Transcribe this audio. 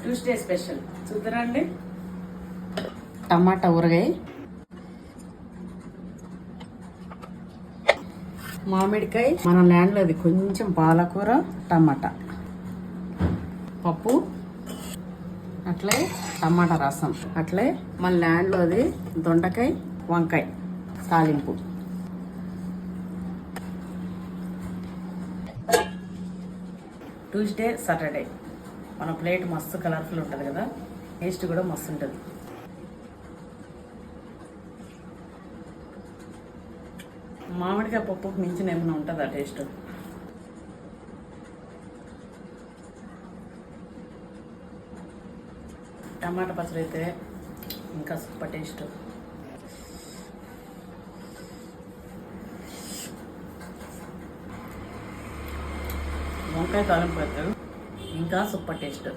Tuesday special చూద్దరండి. టమాటా ఊరగాయ, మామిడికాయ, మన ల్యాండ్లోది కొంచెం పాలకూర, టమాటా, పప్పు, అట్లే టమాటా రసం, అట్లే మన ల్యాండ్లోది దొండకాయ, వంకాయ తాలింపు. ట్యూస్డే సాటర్డే మన ప్లేట్ మస్తు కలర్ఫుల్ ఉంటుంది కదా, టేస్ట్ కూడా మస్తు ఉంటుంది. మామిడికాయ పప్పుకు మించిన ఏమైనా ఉంటుందా టేస్ట్? టమాటా పచ్చడి అయితే ఇంకా సూపర్ టేస్ట్. వంకాయ తాలింపు అయితే ఇంకా సూపర్ టేస్ట్.